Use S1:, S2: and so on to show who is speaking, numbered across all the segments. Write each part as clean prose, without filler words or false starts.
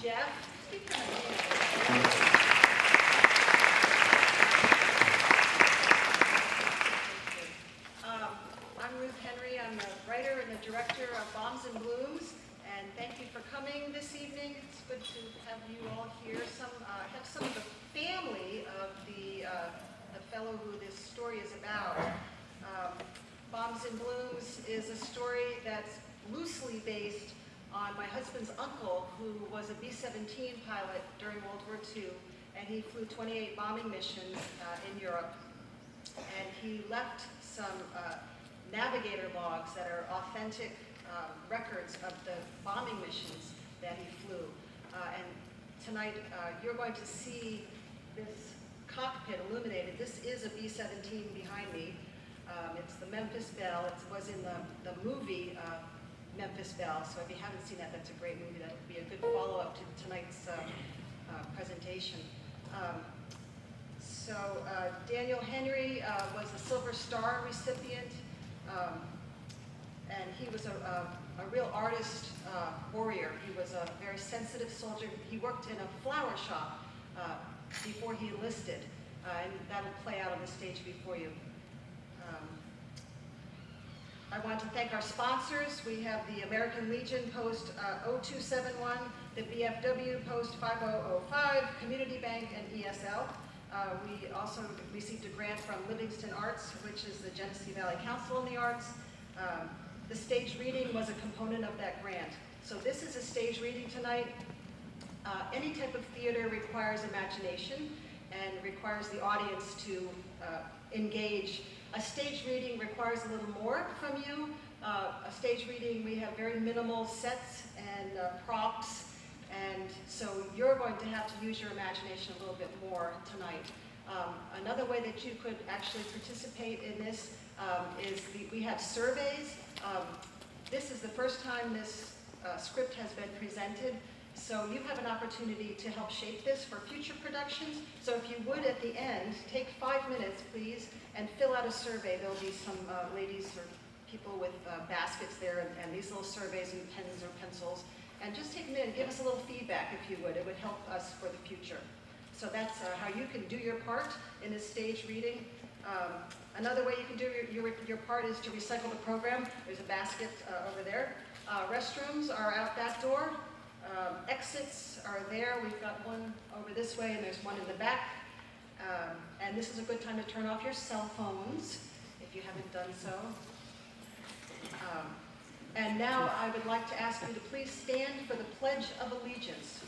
S1: Jeff. Speak to my I'm Ruth Henry. I'm the writer and the director of Bombs and Blooms, and thank you for coming this evening. It's good to have you all here. Have some of the family of the fellow who this story is about. Bombs and Blooms is a story that's loosely based on my husband's uncle, who was a B-17 pilot during World War II, and he flew 28 bombing missions in Europe. And he left some navigator logs that are authentic records of the bombing missions that he flew. And tonight you're going to see this cockpit illuminated. This is a B-17 behind me. It's the Memphis Belle. It was in the movie Memphis Belle, so if you haven't seen that, that's a great movie. That'll be a good follow-up to tonight's presentation. Daniel Henry was a Silver Star recipient, and he was a real artist warrior. He was a very sensitive soldier. He worked in a flower shop before he enlisted, and that'll play out on the stage before you. I want to thank our sponsors. We have the American Legion Post 0271, the VFW Post 5005, Community Bank, and ESL. We also received a grant from Livingston Arts, which is the Genesee Valley Council on the Arts. The stage reading was a component of that grant. So this is a stage reading tonight. Any type of theater requires imagination and requires the audience to engage. A stage reading requires a little more from you. A stage reading, we have very minimal sets and props, and so you're going to have to use your imagination a little bit more tonight. Another way that you could actually participate in this is we have surveys. This is the first time this script has been presented, so you have an opportunity to help shape this for future productions. So if you would, at the end, take 5 minutes, please, and fill out a survey. There'll be some ladies or people with baskets there and these little surveys and pens or pencils. And just take a minute and give us a little feedback, if you would. It would help us for the future. So that's how you can do your part in this stage reading. Another way you can do your part is to recycle the program. There's a basket over there. Restrooms are out that door. Exits are there. We've got one over this way, and there's one in the back. And this is a good time to turn off your cell phones, if you haven't done so. And now I would like to ask you to please stand for the Pledge of Allegiance.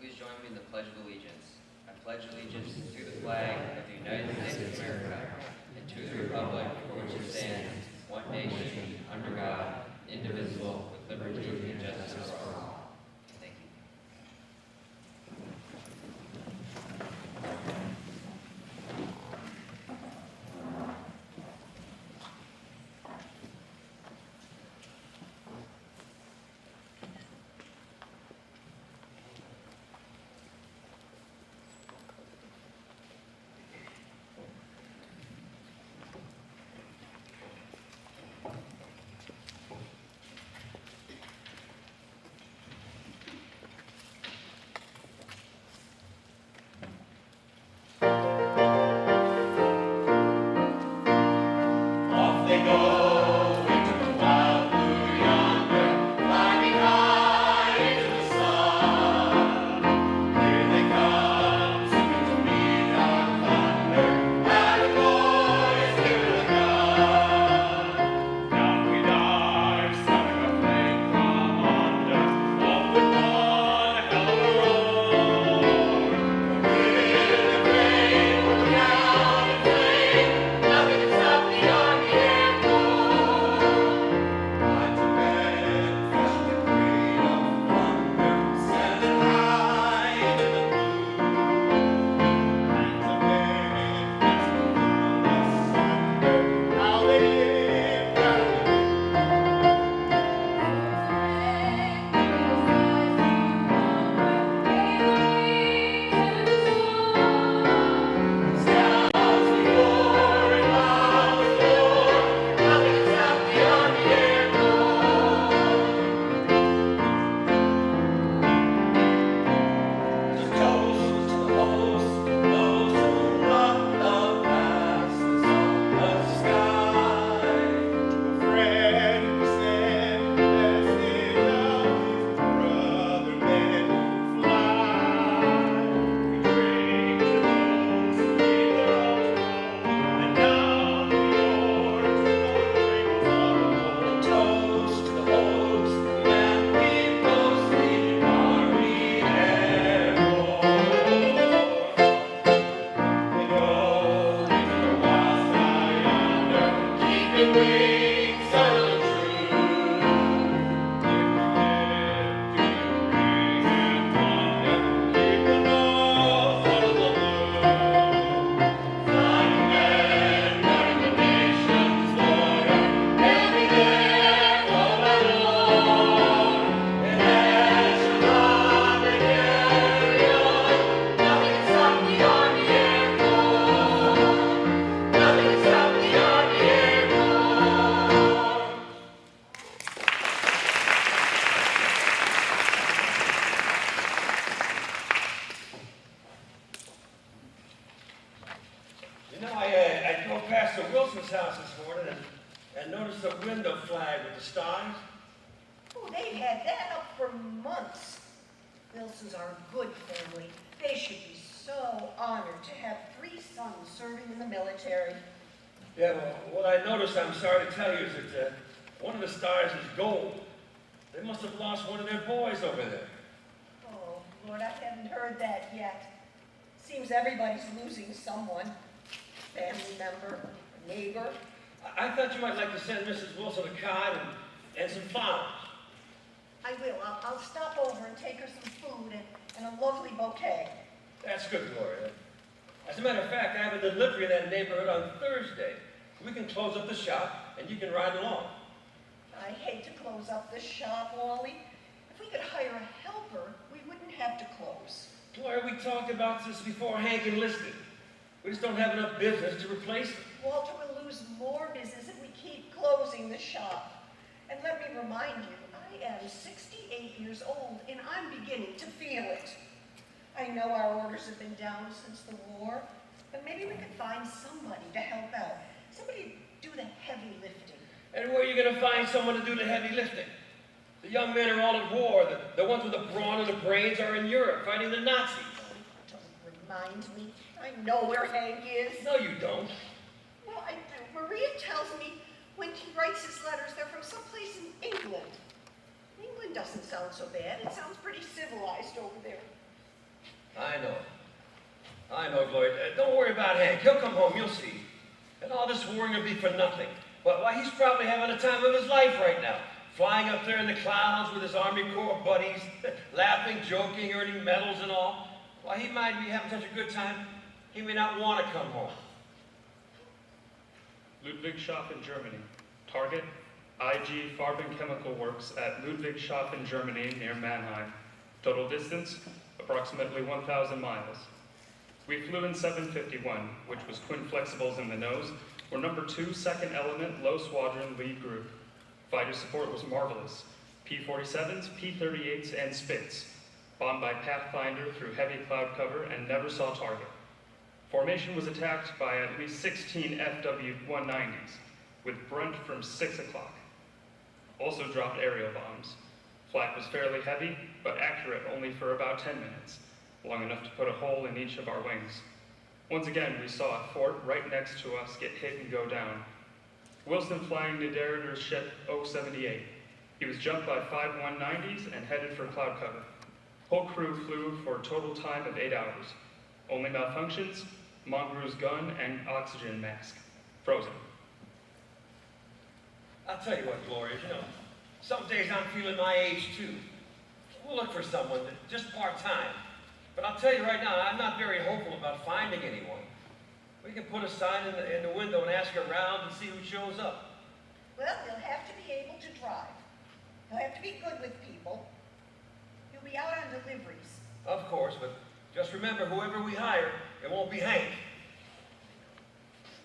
S2: Please join me in the Pledge of Allegiance. I pledge allegiance to the flag of the United States of America and to the republic for which it stands, one nation, under God, indivisible, with liberty and justice for all. Thank you.
S3: had that up for months. Wilsons are a good family. They should be so honored to have 3 sons serving in the military.
S4: Yeah, well, what I noticed, I'm sorry to tell you, is that one of the stars is gold. They must have lost one of their boys over there.
S3: Oh, Lord, I haven't heard that yet. Seems everybody's losing someone. Family member, a neighbor.
S4: I thought you might like to send Mrs. Wilson a card and some flowers.
S3: I will. I'll stop over and take her some food and a lovely bouquet.
S4: That's good, Gloria. As a matter of fact, I have a delivery in that neighborhood on Thursday. We can close up the shop, and you can ride along.
S3: I hate to close up the shop, Wally. If we could hire a helper, we wouldn't have to close.
S4: Gloria, we talked about this before Hank enlisted. We just don't have enough business to replace him.
S3: Walter will lose more business if we keep closing the shop. And let me remind you, I am 68 years old, and I'm beginning to feel it. I know our orders have been down since the war, but maybe we could find somebody to help out. Somebody to do the heavy lifting.
S4: And where are you going to find someone to do the heavy lifting? The young men are all at war. The ones with the brawn and the brains are in Europe fighting the Nazis.
S3: Don't remind me. I know where Hank is.
S4: No, you don't.
S3: Well, I do. Maria tells me when he writes his letters, they're from someplace in England. England doesn't sound so bad. It sounds pretty civilized over there.
S4: I know, Gloria. Don't worry about Hank. He'll come home, you'll see. And all this worrying will be for nothing. But why, he's probably having the time of his life right now. Flying up there in the clouds with his Army Corps buddies, laughing, joking, earning medals and all. Why, he might be having such a good time, he may not want to come home.
S5: Ludwigshafen, Germany. Target, IG Farben Chemical Works at Ludwigshafen, Germany, near Mannheim. Total distance, approximately 1,000 miles. We flew in 751, which was twin flexibles in the nose. We're number 2, second element, low squadron, lead group. Fighter support was marvelous. P-47s, P-38s, and Spits. Bombed by Pathfinder through heavy cloud cover and never saw target. Formation was attacked by at least 16 FW-190s, with brunt from 6 o'clock. Also dropped aerial bombs. Flak was fairly heavy, but accurate only for about 10 minutes, long enough to put a hole in each of our wings. Once again, we saw a fort right next to us get hit and go down. Wilson flying the Derriter's ship 078. He was jumped by 5 190s and headed for cloud cover. Whole crew flew for a total time of 8 hours. Only malfunctions, Mongrew's gun and oxygen mask. Frozen.
S4: I'll tell you what, Gloria, some days I'm feeling my age too. We'll look for someone just part-time. But I'll tell you right now, I'm not very hopeful about finding anyone. We can put a sign in the window and ask around and see who shows up.
S3: Well, he'll have to be able to drive. He'll have to be good with people. He'll be out on deliveries.
S4: Of course, but just remember, whoever we hire, it won't be Hank.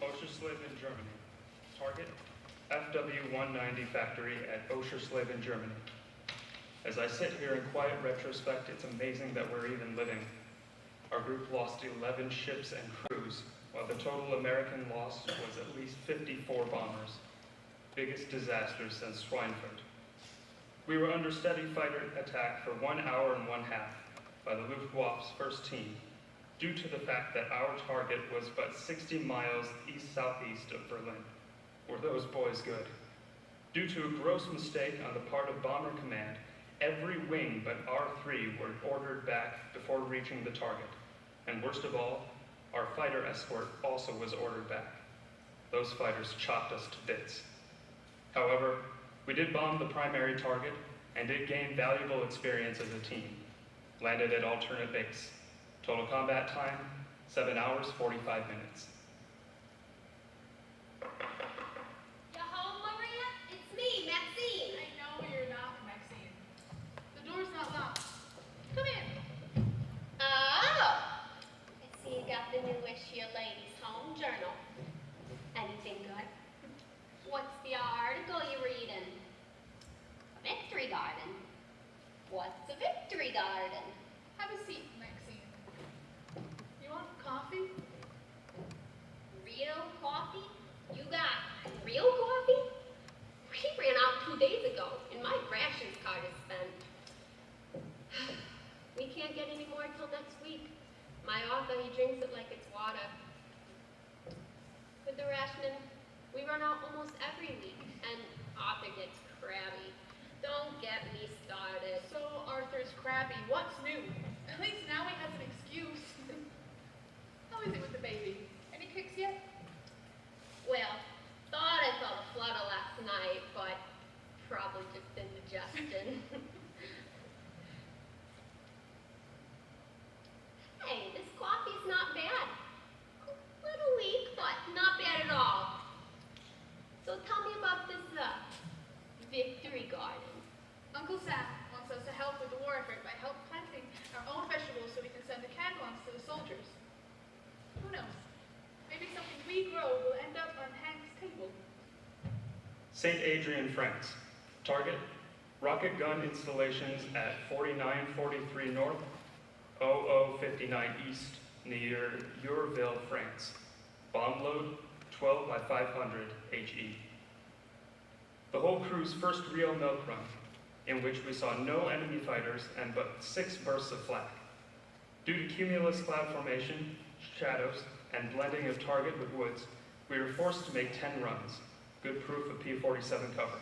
S5: Oschersleben, Germany. Target, FW-190 factory at Oschersleben, Germany. As I sit here in quiet retrospect, it's amazing that we're even living. Our group lost 11 ships and crews, while the total American loss was at least 54 bombers. Biggest disaster since Schweinfurt. We were under steady fighter attack for 1 hour and 1/2 by the Luftwaffe's first team, due to the fact that our target was but 60 miles east-southeast of Berlin. Were those boys good? Due to a gross mistake on the part of Bomber Command, every wing but R3 were ordered back before reaching the target. And worst of all, our fighter escort also was ordered back. Those fighters chopped us to bits. However, we did bomb the primary target and did gain valuable experience as a team. Landed at alternate base. Total combat time, 7 hours, 45 minutes.
S6: You home, Maria? It's me, Maxine.
S7: I know you're not, Maxine. The door's not locked. Come in.
S6: Oh! I see you got the new issue of Ladies' Home Journal. Anything good? What's the article you're reading? A victory garden? What's a victory garden?
S7: Have a seat, Maxine. You want coffee?
S6: Real coffee? You got real coffee? We ran out 2 days ago, and my rations card is spent. Arthur, he drinks it like it's water. With the rationing, we run out almost every week, and Arthur gets crabby. Don't get me started.
S7: So Arthur's crabby. What's new? At least now he has an excuse. How is it with the baby? Any kicks yet?
S6: Well, thought I felt a flutter last night, but probably just indigestion. Hey, this coffee's not bad. A little weak, but not bad at all. So tell me about this, Victory Garden.
S7: Uncle Sam wants us to help with the war effort by help planting our own vegetables so we can send the catalans to the soldiers. Who knows? Maybe something we grow will end up on Hank's table.
S5: St. Adrian, France. Target, rocket gun installations at 4943 North, 0059 East, near Eureville, France. Bomb load, 12 by 500 HE. The whole crew's first real milk run, in which we saw no enemy fighters and but 6 bursts of flak. Due to cumulus cloud formation, shadows, and blending of target with woods, we were forced to make 10 runs, good proof of P-47 cover.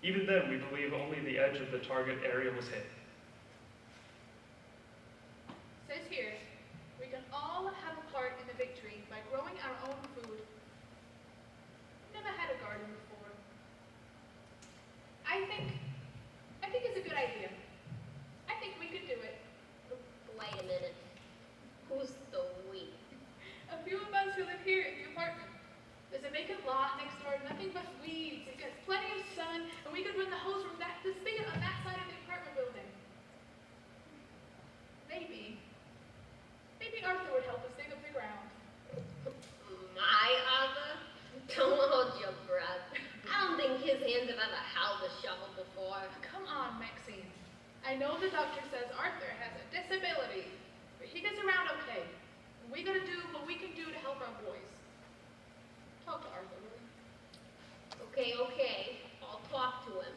S5: Even then, we believe only the edge of the target area was hit.
S7: Says here, we can all have a part in the victory by growing our own food. Never had a garden before. I think it's a good idea. I think we could do it.
S6: Wait a minute. Who's the we?
S7: A few of us who live here in the apartment. There's a vacant lot next door, nothing but weeds. It gets plenty of sun, and we could run the hose from the spigot on that side of the apartment building. Maybe Arthur would help us dig up the ground.
S6: My Arthur? Don't hold your breath. I don't think his hands have ever held a shovel before.
S7: Come on, Maxine. I know the doctor says Arthur has a disability, but he gets around okay. We gotta do what we can do to help our boys. Talk to Arthur, will you?
S6: Okay. I'll talk to him.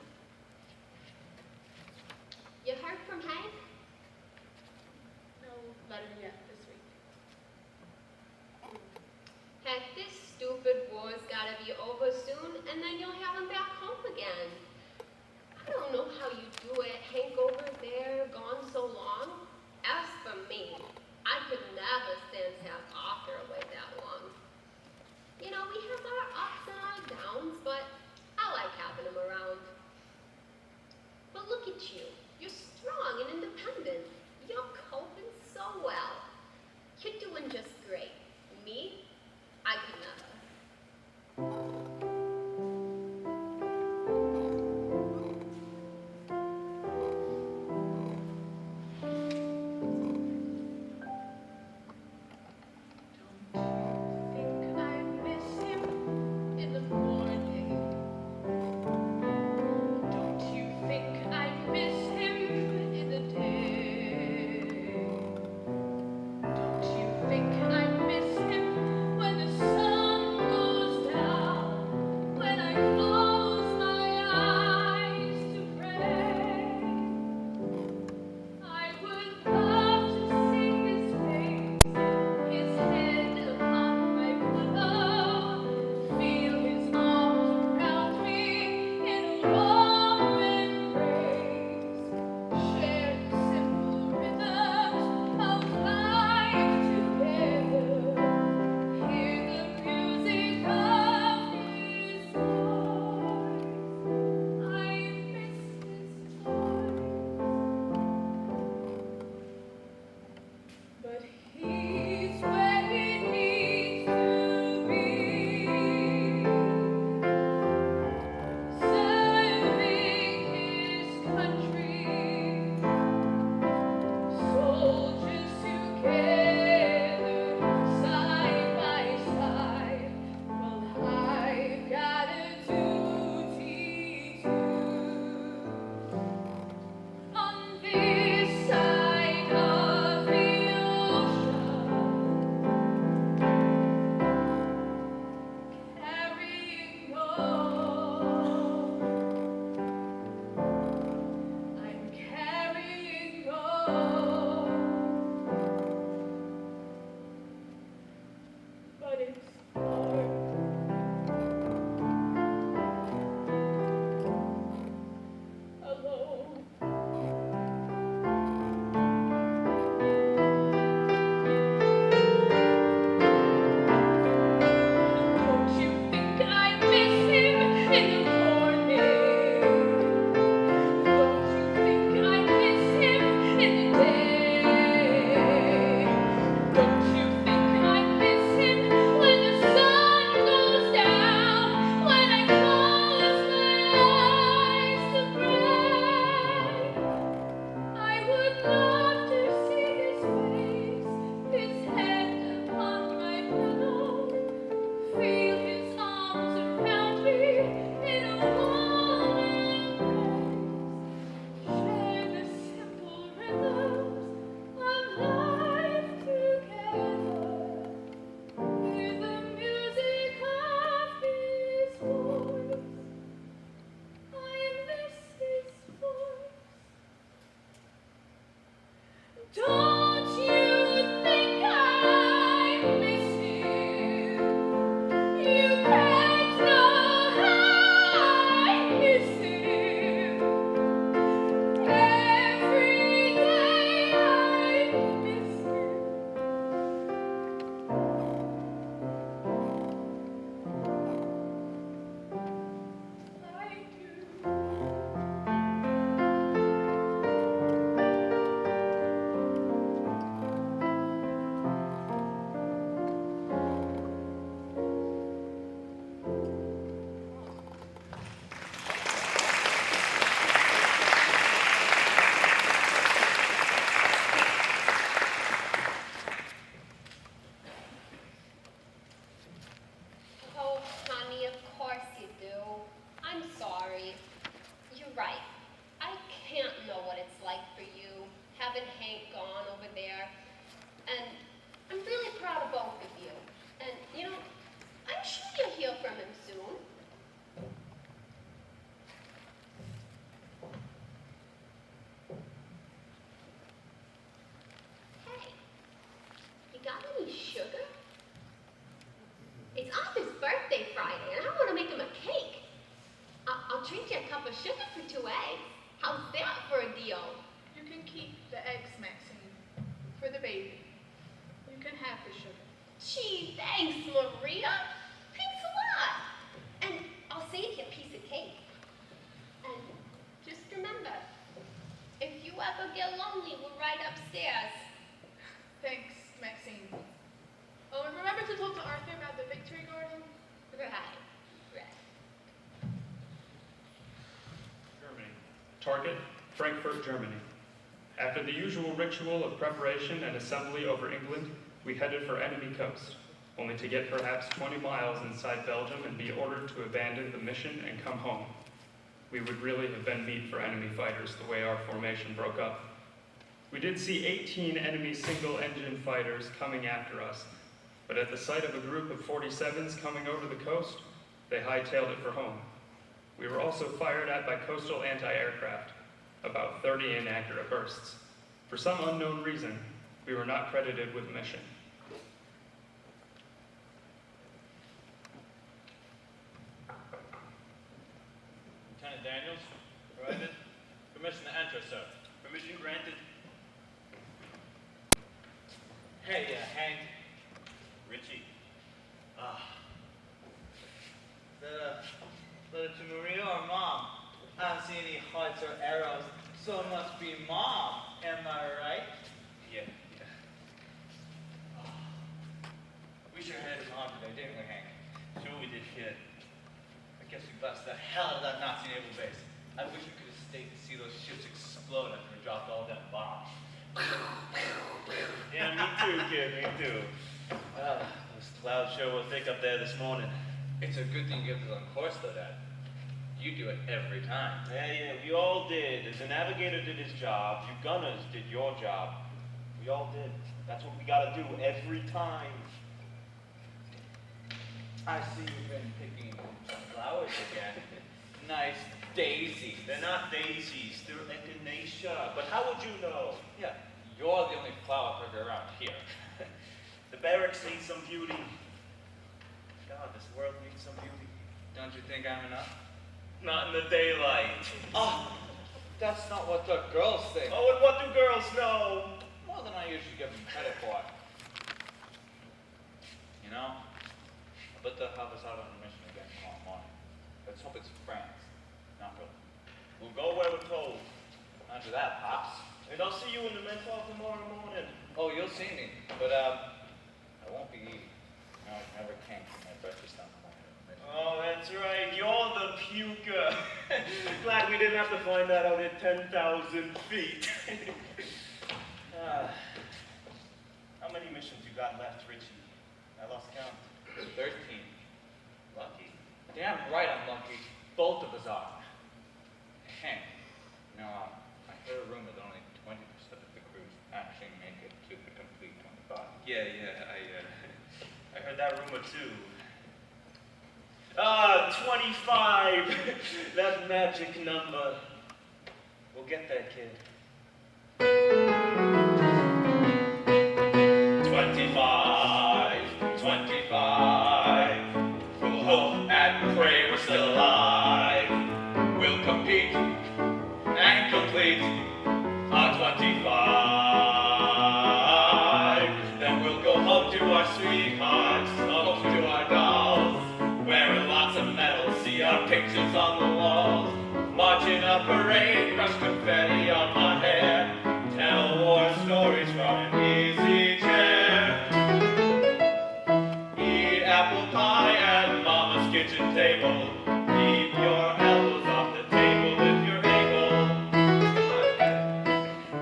S6: You heard from Hank?
S7: No letter yet this week.
S6: Heck, this stupid war's gotta be over soon, and then you'll have him back home again. I don't know how you do it, Hank over there, gone so long. As for me, I could never stand to have Arthur away that long. You know, we have our ups and our downs, but I like having him around. But look at you. You're strong and independent. You're coping so well. You're doing just great. Me? I could never.
S7: Think I miss him in the morning. Don't you think I miss
S6: sugar for 2 eggs. How's that for a deal?
S7: You can keep the eggs, Maxine, for the baby. You can have the sugar.
S6: Gee, thanks, Maria. Thanks a lot. And I'll save you a piece of cake. And just remember, if you ever get lonely, we're right upstairs.
S7: Thanks, Maxine. Oh, and remember to talk to Arthur about the Victory Garden?
S6: Right, right.
S5: Germany. Target, Frankfurt, Germany. After the usual ritual of preparation and assembly over England, we headed for enemy coast, only to get perhaps 20 miles inside Belgium and be ordered to abandon the mission and come home. We would really have been meat for enemy fighters the way our formation broke up. We did see 18 enemy single-engine fighters coming after us, but at the sight of a group of 47s coming over the coast, they hightailed it for home. We were also fired at by coastal anti-aircraft, about 30 inaccurate bursts. For some unknown reason, we were not credited with mission.
S8: Lieutenant Daniels, private. Permission to enter, sir. Permission granted. Hey, Hank. Richie.
S9: Is that a letter to Maria or Mom? I don't see any hearts or arrows, so it must be Mom. Am I right?
S8: Yeah. We sure had him on today, didn't we, Hank? Sure we did, kid. I guess we busted the hell out of that Nazi naval base. I wish we could have stayed to see those ships explode after we dropped all them bombs. Yeah, me too, kid, me too. Those clouds sure were thick up there this morning.
S2: It's a good thing you get us on course, though, Dad. You do it every time.
S8: Yeah, we all did. As the navigator did his job, you gunners did your job. We all did. That's what we gotta do every time.
S9: I see you've been picking flowers again. Nice daisies.
S8: They're not daisies, they're echinacea. But how would you know?
S2: Yeah, you're the only flower picker around here.
S8: The barracks need some beauty. God, this world needs some beauty.
S2: Don't you think I'm enough?
S8: Not in the daylight.
S9: Oh, that's not what the girls think.
S8: Oh, and what do girls know?
S9: More than I usually give them credit for. You know, I'd like to help us out on a mission again tomorrow morning. Let's hope it's France, not Britain.
S8: We'll go where we're told.
S9: After that, Pops.
S8: And I'll see you in the men's hall tomorrow morning.
S9: Oh, you'll see me, but I won't be eating. No, I never came from my breakfast on the morning.
S8: Oh, that's right. You're the puker. Glad we didn't have to find that out at 10,000 feet. How many missions you got left, Richie? I lost count.
S9: 13.
S8: Lucky.
S9: Damn right I'm lucky. Both of us are. Hank, you know, I heard a rumor that only 20% of the crews actually make it to the complete 25.
S8: Yeah, I heard that rumor too. 25! That magic number. We'll get there, kid. 25, 25. We'll hope and pray we're still alive. We'll compete and complete our 25. Then we'll go home to our sweethearts, home to our dolls, wearing lots of medals, see our pictures on the walls, marching a parade, crush confetti on my hair, tell war stories from an easy chair, eat apple pie at Mama's kitchen table, keep your elbows off the table if you're able,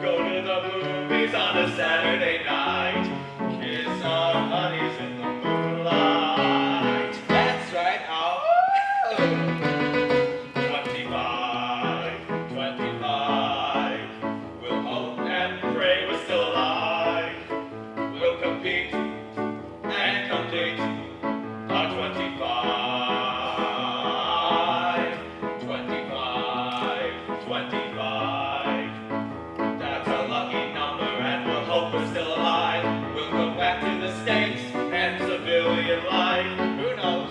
S8: go to the movies on a Saturday night, kiss our honeys in the moonlight.
S9: That's right. Oh.
S8: 25, 25. We'll hope and pray we're still alive. We'll compete and complete our 25. 25, 25. That's a lucky number and we'll hope we're still alive. We'll go back to the States and civilian life. Who knows?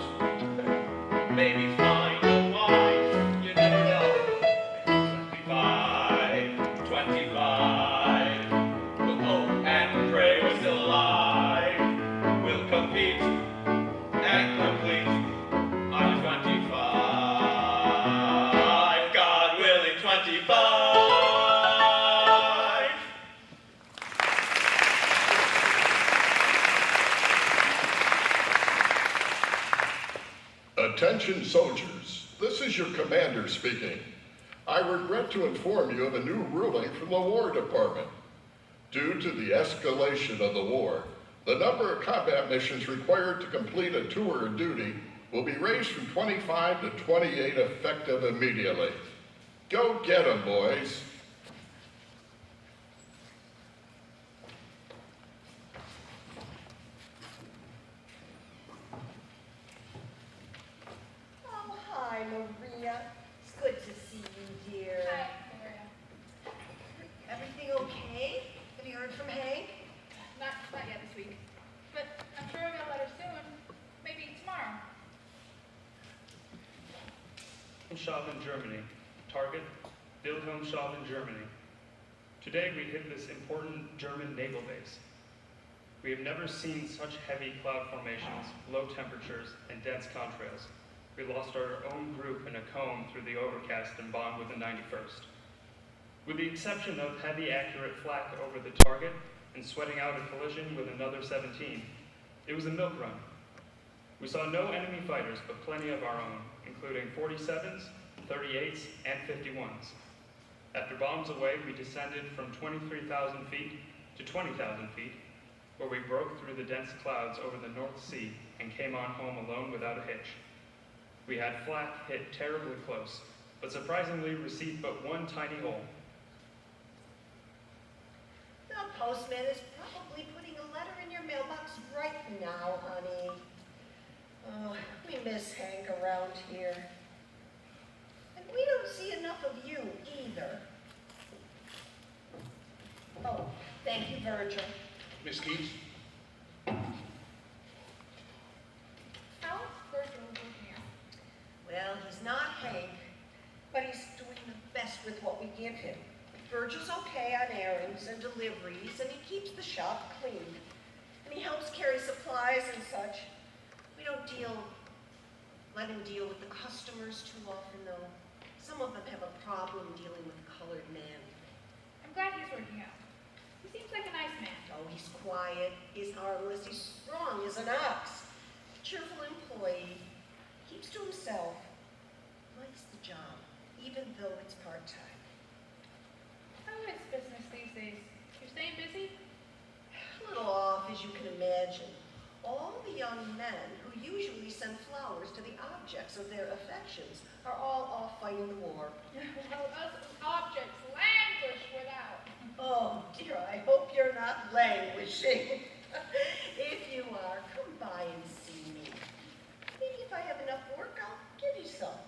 S8: Maybe find a wife. You never know.
S10: Attention soldiers, this is your commander speaking. I regret to inform you of a new ruling from the War Department. Due to the escalation of the war, the number of combat missions required to complete a tour of duty will be raised from 25 to 28 effective immediately. Go get 'em, boys.
S3: Oh, hi, Maria. It's good to see you, dear.
S7: Hi, Gloria.
S3: Everything okay? Have you heard from Hank?
S7: Not yet this week, but I'm sure I'll get a letter soon. Maybe tomorrow.
S5: Wilhelmshaven, Germany. Target, Wilhelmshaven, Germany. Today we hit this important German naval base. We have never seen such heavy cloud formations, low temperatures, and dense contrails. We lost our own group in a comb through the overcast and bombed with the 91st. With the exception of heavy accurate flak over the target and sweating out a collision with another 17, it was a milk run. We saw no enemy fighters, but plenty of our own, including 47s, 38s, and 51s. After bombs away, we descended from 23,000 feet to 20,000 feet, where we broke through the dense clouds over the North Sea and came on home alone without a hitch. We had flak hit terribly close, but surprisingly received but one tiny hole.
S3: The postman is probably putting a letter in your mailbox right now, honey. Oh, we miss Hank around here. And we don't see enough of you either. Oh, thank you, Virgil.
S11: Miss Keats?
S7: How's Virgil working out?
S3: Well, he's not Hank, but he's doing the best with what we give him. Virgil's okay on errands and deliveries, and he keeps the shop clean. And he helps carry supplies and such. We don't let him deal with the customers too often, though. Some of them have a problem dealing with a colored man.
S7: I'm glad he's working out. He seems like a nice man.
S3: Oh, he's quiet, he's harmless, he's strong as an ox. Cheerful employee, keeps to himself, likes the job, even though it's part-time.
S7: How is business these days? You're staying busy?
S3: A little off, as you can imagine. All the young men who usually send flowers to the objects of their affections are all off fighting the war.
S7: Well, us objects languish without.
S3: Oh dear, I hope you're not languishing. If you are, come by and see me. Maybe if I have enough work, I'll give you some.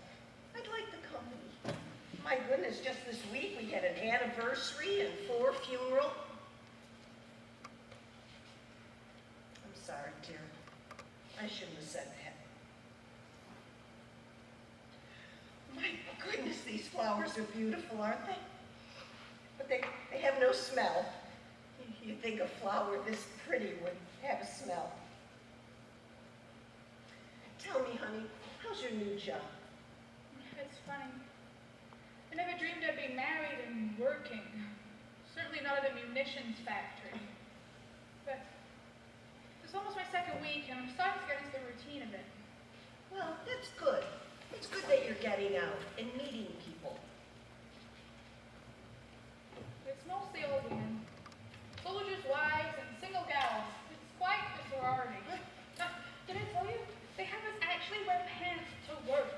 S3: I'd like the company. My goodness, just this week we had an anniversary and 4 funerals. I'm sorry, dear. I shouldn't have said that. My goodness, these flowers are beautiful, aren't they? But they have no smell. You'd think a flower this pretty would have a smell. Tell me, honey, how's your new job?
S7: It's funny. I never dreamed I'd be married and working. Certainly not at a munitions factory. But it's almost my second week, and I'm starting to get into the routine of it.
S3: Well, that's good. It's good that you're getting out and meeting people.
S7: It's mostly old women. Soldiers' wives and single gals. It's quite a sorority. Did I tell you? They have us actually wear pants to work.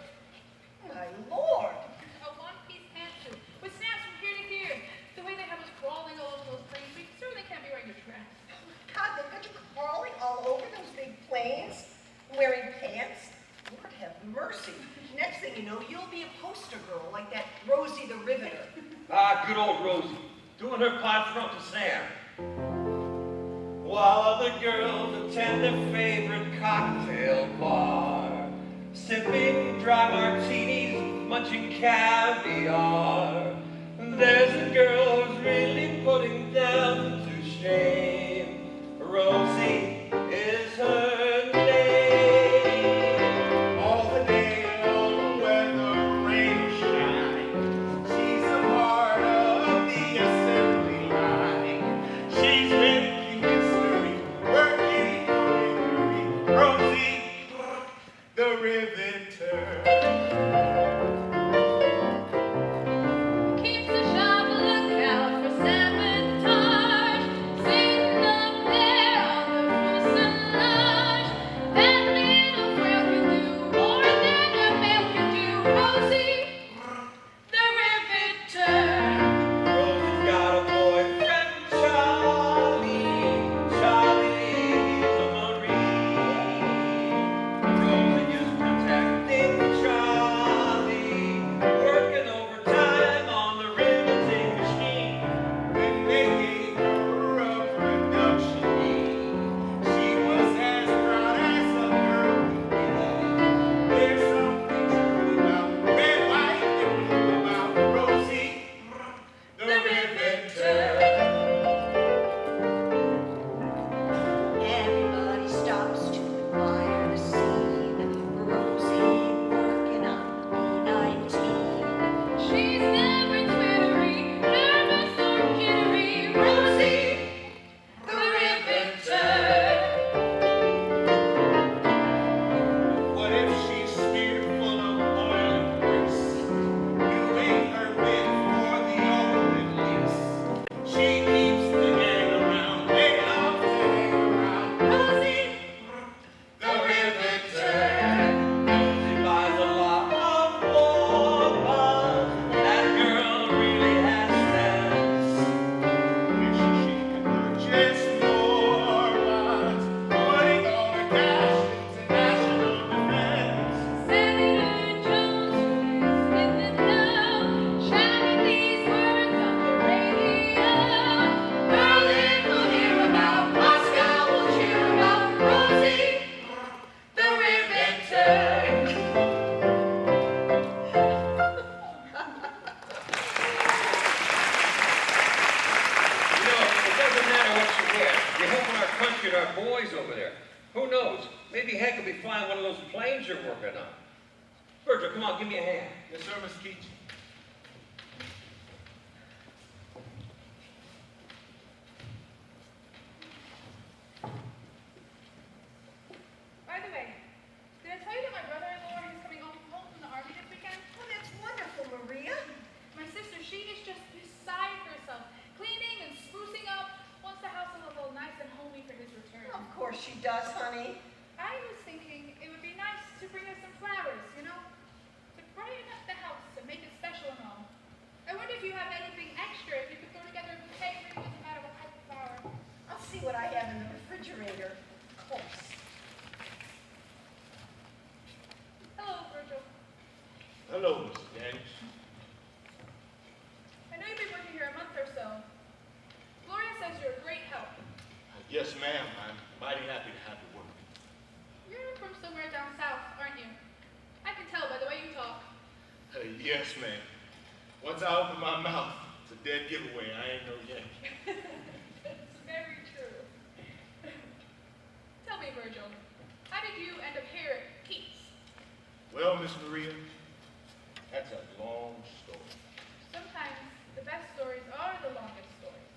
S3: My Lord!
S7: A one-piece pantsuit with snaps from here to here. The way they have us crawling all over those planes, we certainly can't be wearing a dress.
S3: God, they've got you crawling all over those big planes, wearing pants. Lord have mercy. Next thing you know, you'll be a poster girl like that Rosie the Riveter.
S4: Ah, good old Rosie, doing her part front to Sam. While other girls attend their favorite cocktail bar, sipping dry martinis, munching caviar, there's a girl who's really putting them to shame. Rosie is her name.
S11: All the day long, whether rain or shine, she's a part of the assembly line. She's making history, working for victory. Rosie, the Riveter.
S4: asking our boys over there. Who knows? Maybe Hank will be flying one of those planes you're working on. Virgil, come on, give me a hand.
S11: Yes, sir, Mr. Keach.
S7: By the way, did I tell you that my brother-in-law is coming home from the army this weekend?
S3: Oh, that's wonderful, Maria.
S7: My sister, she is just beside herself, cleaning and sprucing up, wants the house to look all nice and homey for his return.
S3: Of course she does, honey.
S7: I was thinking it would be nice to bring her some flowers, to brighten up the house and make it special and all. I wonder if you have anything extra, if you could throw together a bouquet, maybe doesn't matter what type of flower.
S3: I'll see what I have in the refrigerator. Of course.
S7: Hello, Virgil.
S11: Hello, Mrs. Daniels.
S7: I know you've been working here a month or so. Gloria says you're a great help.
S11: Yes, ma'am. I'm mighty happy to have you work.
S7: You're from somewhere down south, aren't you? I can tell by the way you talk.
S11: Yes, ma'am. Once I open my mouth, it's a dead giveaway. I ain't no Yankee.
S7: It's very true. Tell me, Virgil, how did you end up here at Keats?
S11: Well, Miss Maria, that's a long story.
S7: Sometimes the best stories are the longest stories.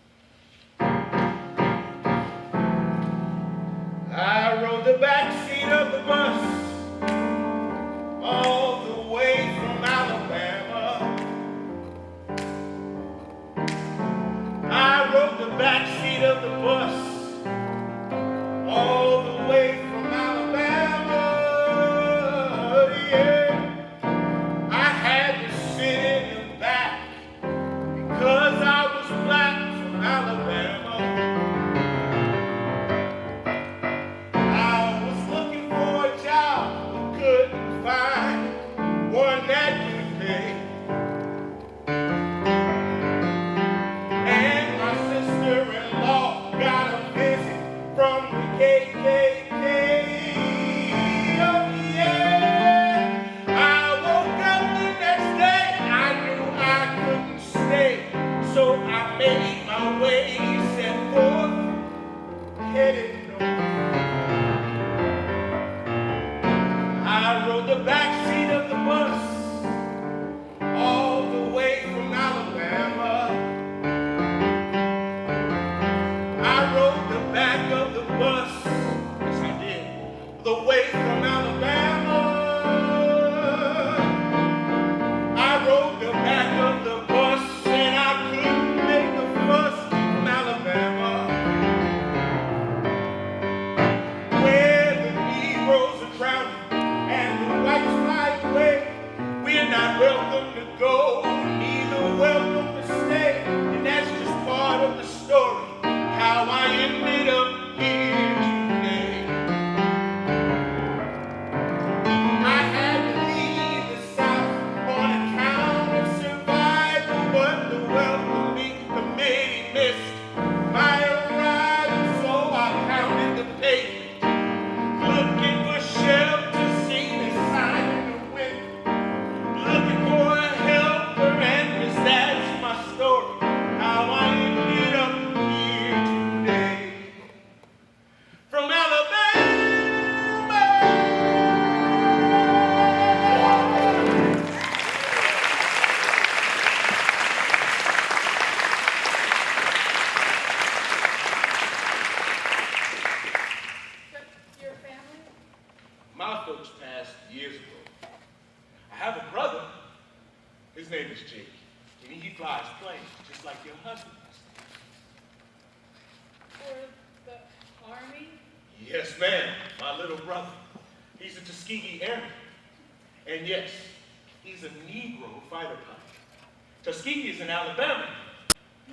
S11: I rode the back seat of the bus all the way from Alabama. I rode the back seat of the bus all the way from Alabama. Yeah, I had to sit in the back because I was black from Alabama. I was looking for a job but couldn't find one that could pay. And my sister-in-law got a visit from the KKK. Oh yeah, I woke up the next day, I knew I couldn't stay, so I made my way, set forth, headed north. I rode the back seat of the bus all the way from Alabama. I rode the back of the bus, yes I did, the way from Alabama. I rode the back of the bus and I couldn't make a fuss from Alabama, where the Negroes are drowning and the whites fly away. We're not welcome to go, neither welcome to stay. And that's just part of the story, how I ended up here today. I had to leave the South on account of survival, but the welcoming committee missed my arrival, so I pounded the pavement, looking for shelter, seen a sign in the wind, looking for a helper, and yes, that's my story, how I ended up here today. From Alabama.
S7: Your family?
S11: My folks passed years ago. I have a brother. His name is Jake. And he flies planes, just like your husband does.
S7: For the army?
S11: Yes, ma'am. My little brother. He's a Tuskegee Airman. And yes, he's a Negro fighter pilot. Tuskegee is in Alabama.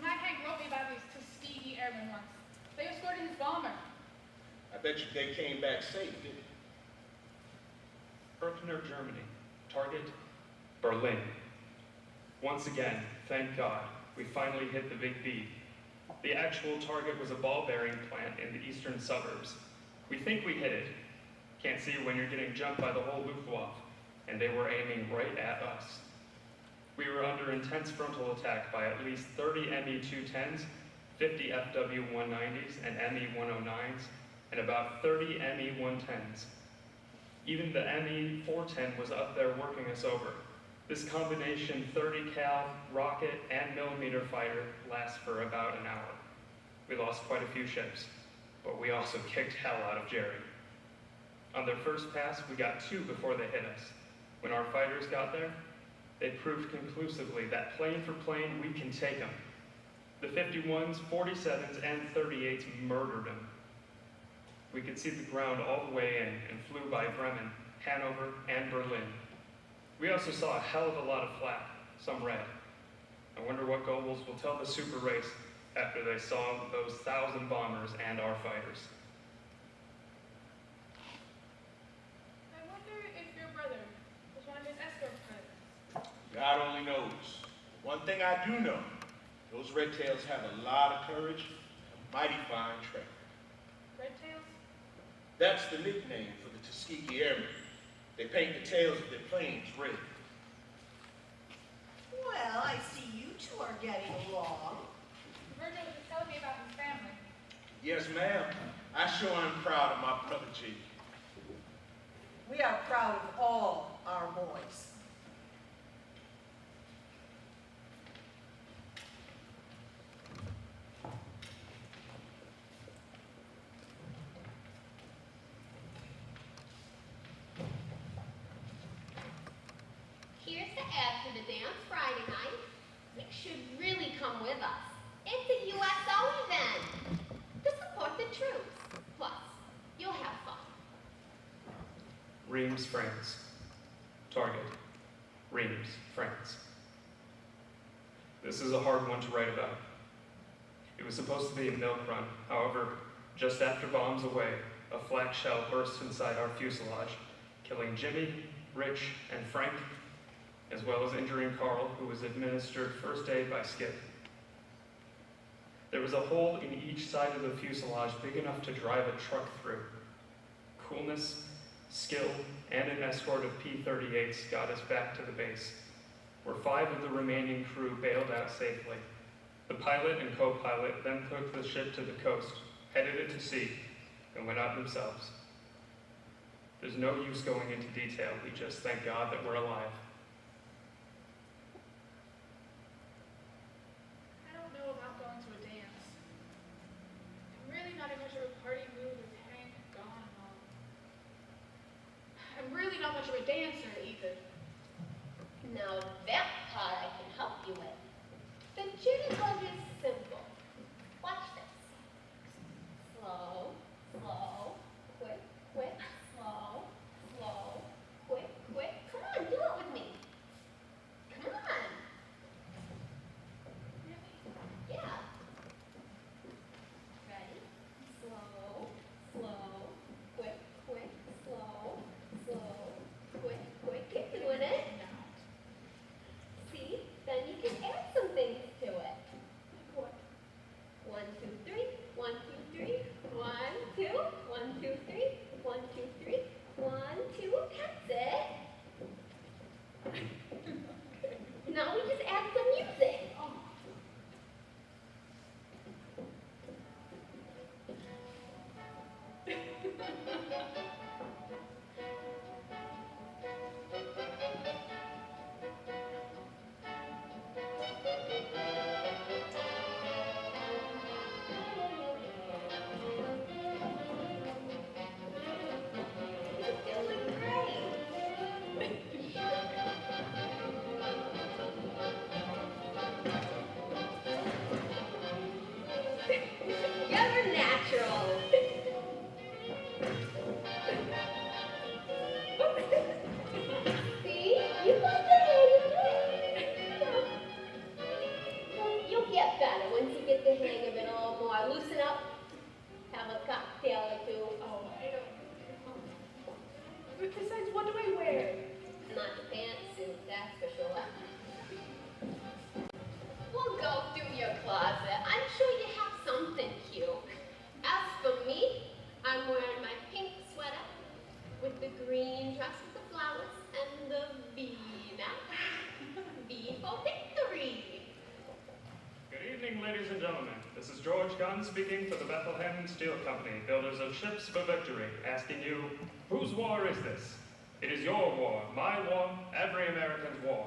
S7: My Hank wrote me about these Tuskegee airmen once. They escorted his bomber.
S11: I bet you they came back safe, didn't they?
S5: Herkimer, Germany. Target, Berlin. Once again, thank God, we finally hit the big B. The actual target was a ball-bearing plant in the eastern suburbs. We think we hit it. Can't see when you're getting jumped by the whole Luftwaffe, and they were aiming right at us. We were under intense frontal attack by at least 30 Me-210s, 50 FW-190s, and Me-109s, and about 30 ME-110s. Even the ME-410 was up there working us over. This combination 30 cal rocket and millimeter fighter lasts for about an hour. We lost quite a few ships, but we also kicked hell out of Jerry. On their first pass, we got 2 before they hit us. When our fighters got there, they proved conclusively that plane for plane, we can take them. The 51s, 47s, and 38s murdered them. We could see the ground all the way in and flew by Bremen, Hanover, and Berlin. We also saw a hell of a lot of flak, some red. I wonder what Goebbels will tell the super race after they saw those 1,000 bombers and our fighters.
S7: I wonder if your brother was one of his escort pilots.
S11: God only knows. One thing I do know, those Red Tails have a lot of courage and a mighty fine track.
S7: Red tails?
S11: That's the nickname for the Tuskegee Airmen. They paint the tails of their planes red.
S3: Well, I see you two are getting along.
S7: Virgil was telling me about his family.
S11: Yes, ma'am. I sure am proud of my brother Jake.
S3: We are proud of all our boys.
S6: Here's the ad for the dance Friday night. You should really come with us. It's a USO event to support the troops. Plus, you'll have fun.
S5: Reims, France. Target. Reims, France. This is a hard one to write about. It was supposed to be a milk run. However, just after bombs away, a flak shell burst inside our fuselage, killing Jimmy, Rich, and Frank, as well as injuring Carl, who was administered first aid by Skip. There was a hole in each side of the fuselage big enough to drive a truck through. Coolness, skill, and an escort of P-38s got us back to the base, where 5 of the remaining crew bailed out safely. The pilot and co-pilot then took the ship to the coast, headed it to sea, and went out themselves. There's no use going into detail, we just thank God that we're alive.
S7: I don't know about going to a dance. I'm really not in much of a party mood with Hank gone and all. I'm really not much of a dancer either.
S6: Now that part I can help you with. The jig is simple. Watch this. Slow, slow, quick, quick, slow, slow, quick, quick. Come on, do it with me. Come on. Yeah. Ready? Slow, slow, quick, quick, slow, slow, quick, quick. Keep doing it. See? Then you can add some things to it.
S7: What?
S6: 1, 2, 3. 1, 2, 3. 1, 2. 1, 2, 3. 1, 2, 3. 1, 2. That's it. Now we just add some music. You're doing great. You're natural. See? You got the hang of it. You'll get better once you get the hang of it a little more. Loosen up. Have a cocktail or two.
S7: Oh, I don't. Besides, what do I wear?
S6: Not the pantsuit, that's for sure. We'll go through your closet. I'm sure you have something cute. As for me, I'm wearing my pink sweater with the green dress with the flowers and the V neck. V for victory.
S5: Good evening. evening, ladies and gentlemen. This is George Gunn speaking for the Bethlehem Steel Company, builders of ships for victory, asking you, whose war is this? It is your war, my war, every American's war.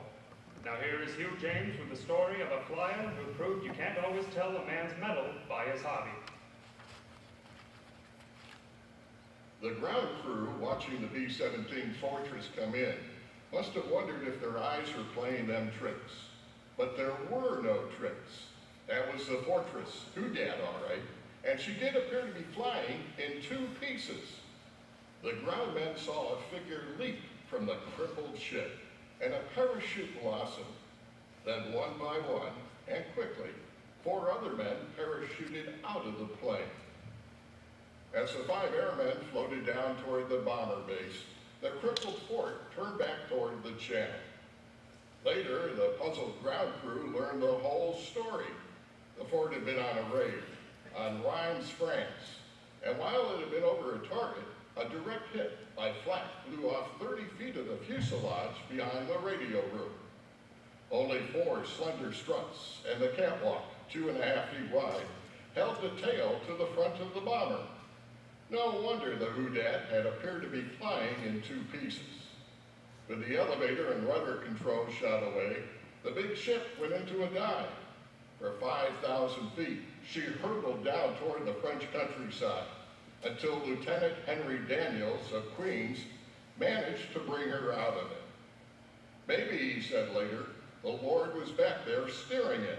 S5: Now here is Hugh James with the story of a flyer who proved you can't always tell a man's mettle by his hobby.
S10: The ground crew watching the B-17 Fortress come in must have wondered if their eyes were playing them tricks. But there were no tricks. That was the Fortress, Houdat, all right, and she did appear to be flying in 2 pieces. The ground men saw a figure leap from the crippled ship, and a parachute blossomed. Then one by one, and quickly, 4 other men parachuted out of the plane. As the 5 airmen floated down toward the bomber base, the crippled fort turned back toward the channel. Later, the puzzled ground crew learned the whole story. The fort had been on a raid on Reims, France, and while it had been over a target, a direct hit by flak blew off 30 feet of the fuselage behind the radio room. Only 4 slender struts and the catwalk, 2.5 feet wide, held the tail to the front of the bomber. No wonder the Houdat had appeared to be flying in 2 pieces. With the elevator and rudder controls shot away, the big ship went into a dive. For 5,000 feet, she hurtled down toward the French countryside until Lieutenant Henry Daniels of Queens managed to bring her out of it. Maybe, he said later, the Lord was back there steering it.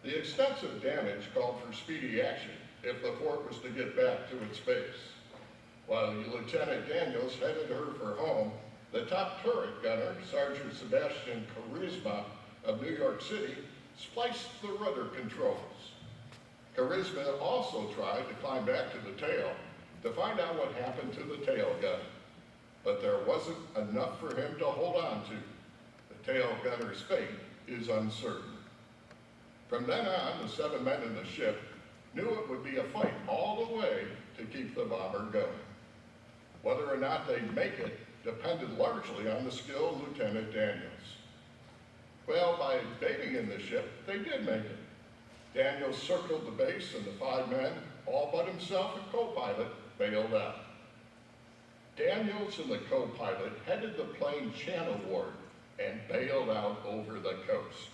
S10: The extensive damage called for speedy action if the fort was to get back to its base. While Lieutenant Daniels headed her for home, the top turret gunner, Sergeant Sebastian Charisma of New York City, spliced the rudder controls. Charisma also tried to climb back to the tail to find out what happened to the tail gun, but there wasn't enough for him to hold on to. The tail gunner's fate is uncertain. From then on, the 7 men in the ship knew it would be a fight all the way to keep the bomber going. Whether or not they'd make it depended largely on the skill of Lieutenant Daniels. Well, by baiting in the ship, they did make it. Daniels circled the base and the 5 men, all but himself and co-pilot, bailed out. Daniels and the co-pilot headed the plane channelward and bailed out over the coast.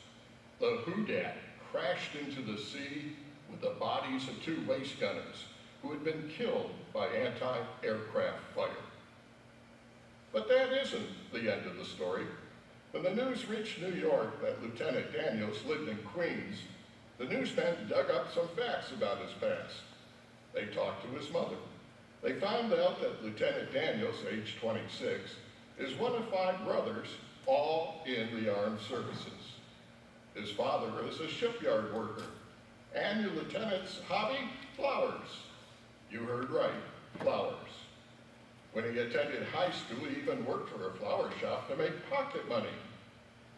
S10: The Houdat crashed into the sea with the bodies of 2 waist gunners who had been killed by anti-aircraft fire. But that isn't the end of the story. When the news reached New York that Lieutenant Daniels lived in Queens, the newsmen dug up some facts about his past. They talked to his mother. They found out that Lieutenant Daniels, age 26, is one of 5 brothers, all in the armed services. His father is a shipyard worker, and the lieutenant's hobby, flowers. You heard right, flowers. When he attended high school, he even worked for a flower shop to make pocket money.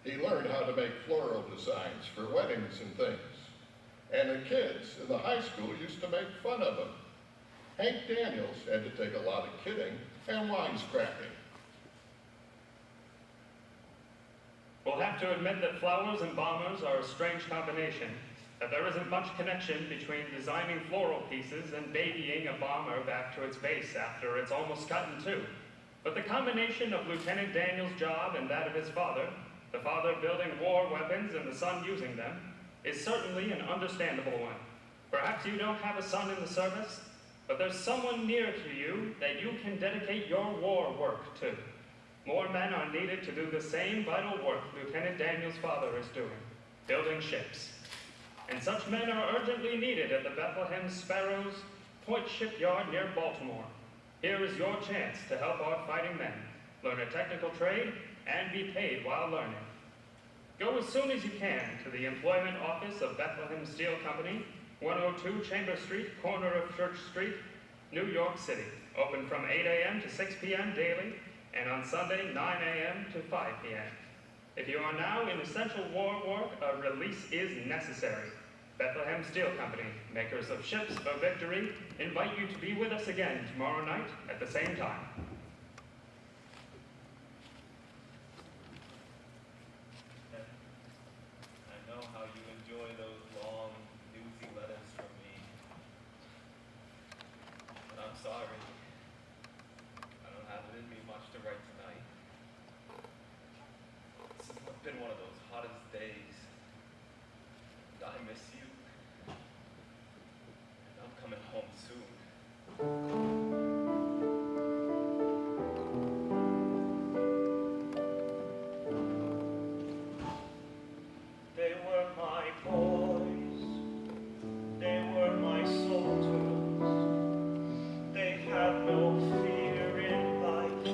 S10: He learned how to make floral designs for weddings and things. And the kids in the high school used to make fun of him. Hank Daniels had to take a lot of kidding and wisecracking.
S5: We'll have to admit that flowers and bombers are a strange combination, that there isn't much connection between designing floral pieces and babying a bomber back to its base after it's almost cut in 2. But the combination of Lieutenant Daniels' job and that of his father, the father building war weapons and the son using them, is certainly an understandable one. Perhaps you don't have a son in the service, but there's someone near to you that you can dedicate your war work to. More men are needed to do the same vital work Lieutenant Daniels' father is doing, building ships. And such men are urgently needed at the Bethlehem Sparrows Point Shipyard near Baltimore. Here is your chance to help our fighting men learn a technical trade and be paid while learning. Go as soon as you can to the Employment Office of Bethlehem Steel Company, 102 Chamber Street, corner of Church Street, New York City. Open from 8 a.m. to 6 p.m. daily, and on Sunday, 9 a.m. to 5 p.m. If you are now in essential war work, a release is necessary. Bethlehem Steel Company, makers of ships for victory, invite you to be with us again tomorrow night at the same time.
S8: I know how you enjoy those long
S9: sorry. I don't have it in me much to write tonight. It's been one of those hottest days. And I miss you. And I'm coming home soon. They were my boys. They were my soldiers. They had no fear in life,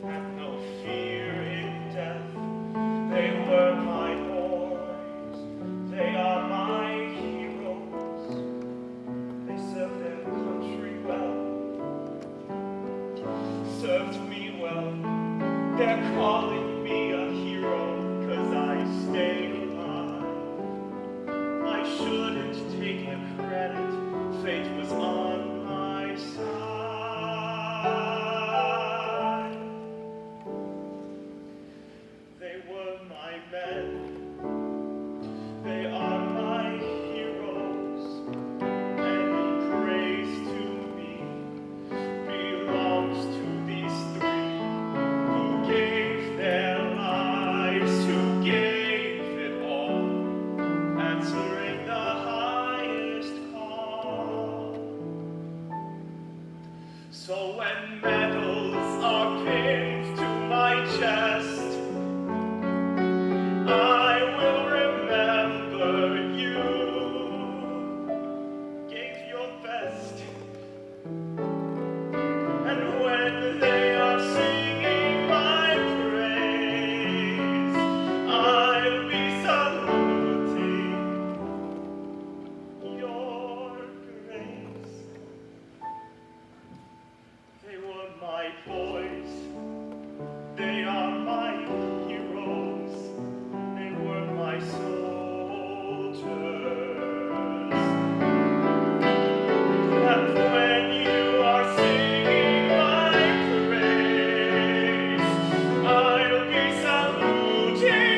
S9: had no fear in death. They were my boys. They are my heroes. They served their country well, served me well. They're calling me a hero 'cause I stayed alive. I shouldn't take the credit, fate was on my side. They were my men, they are my heroes. Any praise to me belongs to these three who gave their lives, who gave it all, answering the highest call. So when medals are pinned to my chest, I will remember you gave your best. And when they are singing my praise, I'll be saluting your grace. They were my boys. They are my heroes. They were my soldiers. And when you are singing my praise, I'll be saluting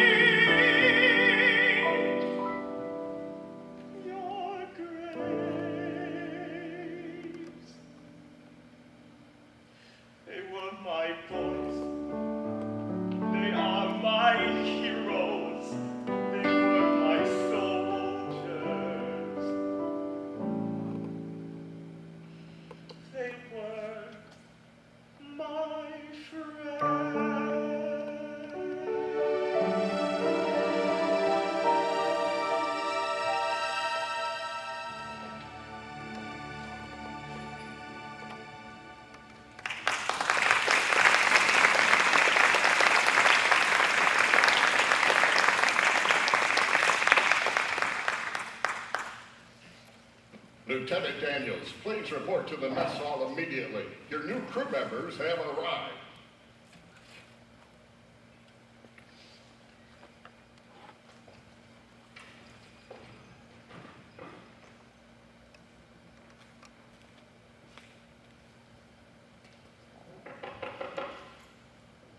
S9: your grace. They were my boys. They are my heroes. They were my soldiers. They were my friends.
S10: Lieutenant Daniels, please report to the mess hall immediately. Your new crew members have arrived.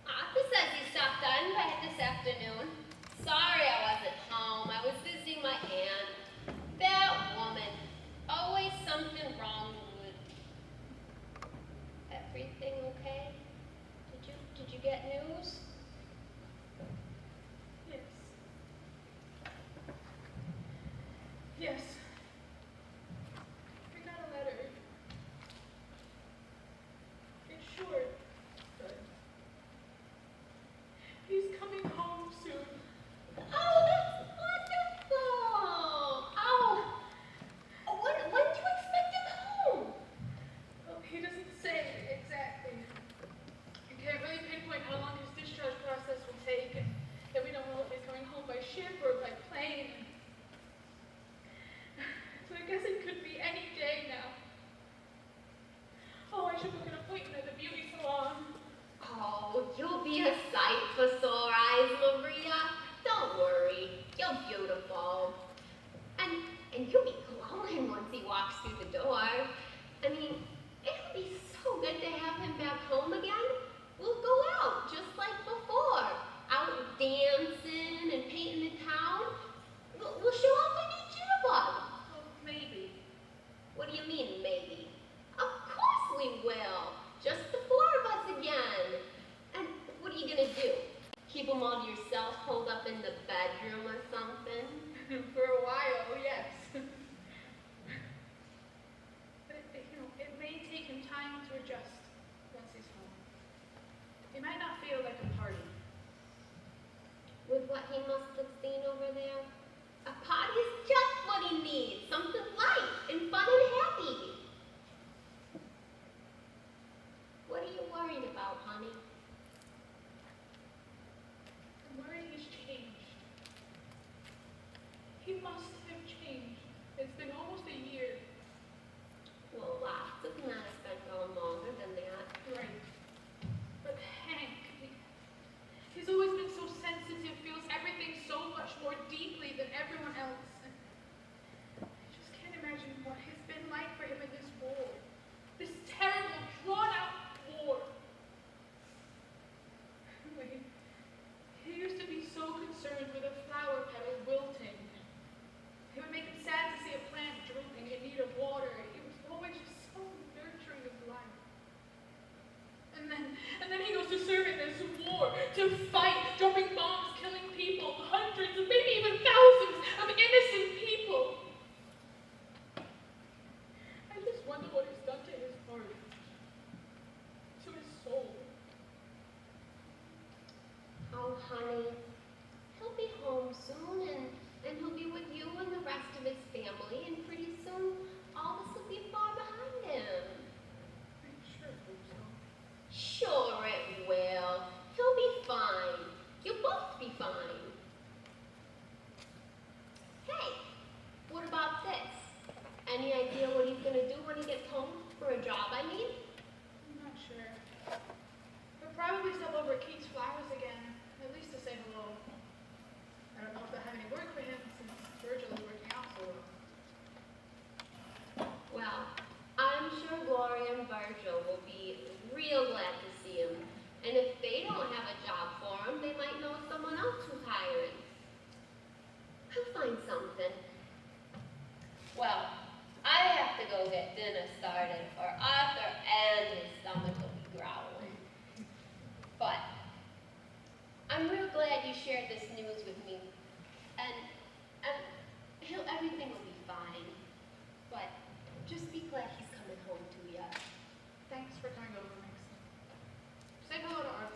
S6: Arthur says he stopped on by this afternoon. Sorry I wasn't home. I was visiting my aunt. That woman. Always something wrong with. Everything okay? Did you get news?
S7: Yes. Yes. We got a letter. It's short, but he's coming home soon.
S6: Oh, that's wonderful! Oh, when do you expect him home?
S7: Well, he doesn't say exactly. We can't really pinpoint how long his discharge process will take, and we don't know if he's coming home by ship or by plane. So I guess it could be any day now. Oh, I should book an appointment at the beauty salon.
S6: Oh, you'll be a sight for sore eyes, Maria. Don't worry, you're beautiful. And you'll be glowing once he walks through the door. I mean, it'll be so good to have him back home again. We'll go out just like before, out dancing and painting the town. We'll show off a new jitterbug.
S7: Well, maybe.
S6: What do you mean, maybe? Of course we get dinner started, or Arthur and his stomach will be growling. But I'm real glad you shared this news with me, and everything will be fine. But just be glad he's coming home to you.
S7: Thanks for coming over, Max. Say hello to Arthur.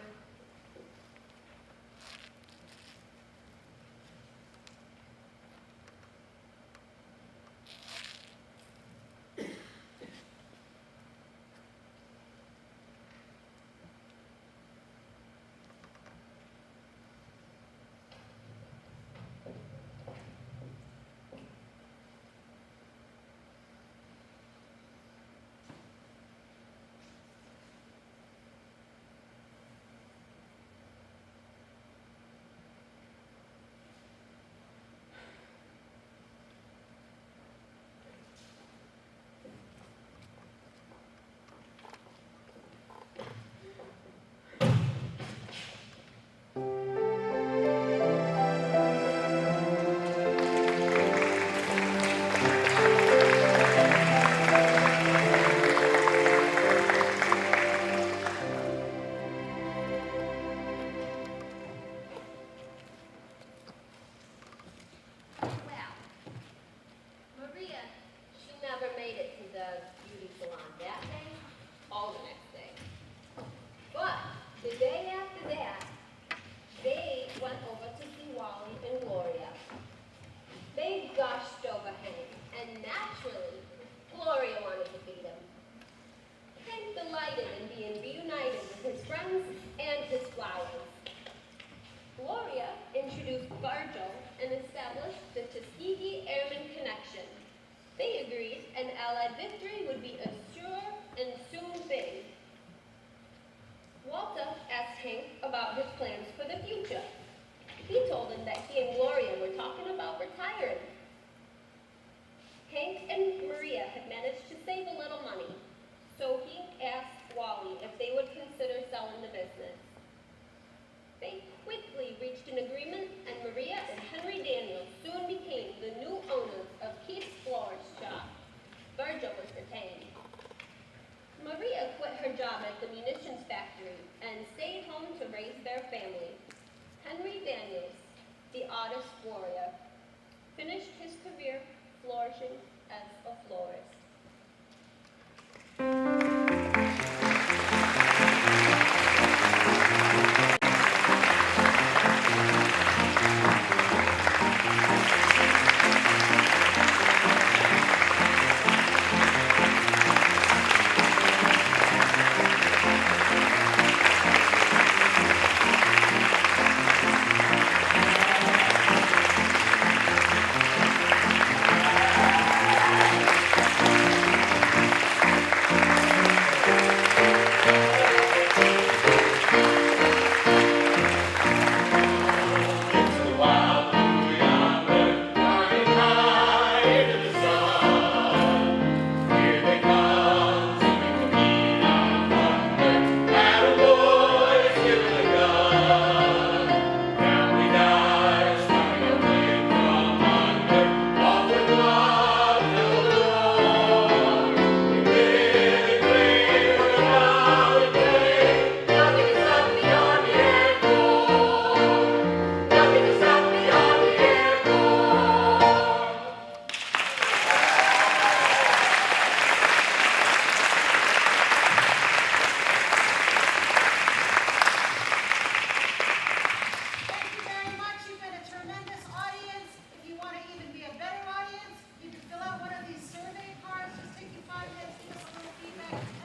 S6: Well, Maria, she never made it to the beauty salon that day or the next day. But the day after that, they went over to see Wally and Gloria. They gushed over Hank, and naturally, Gloria wanted to beat him. Hank delighted in being reunited with his friends and his flowers. Gloria introduced Virgil and established the Tuskegee Airmen connection. They agreed an Allied victory would be a sure and soon thing. Walter asked Hank about his plans for the future. He told him that he and Gloria were talking about retiring. Hank and Maria had managed to save a little money, so he asked Wally if they would consider selling the business. They quickly reached an agreement, and Maria and Henry Daniels soon became the new owners of Keith's Florist Shop. Virgil was retained. Maria quit her job at the munitions factory and stayed home to raise their family. Henry Daniels, the artist warrior, finished his career flourishing as a florist.
S1: Feedback.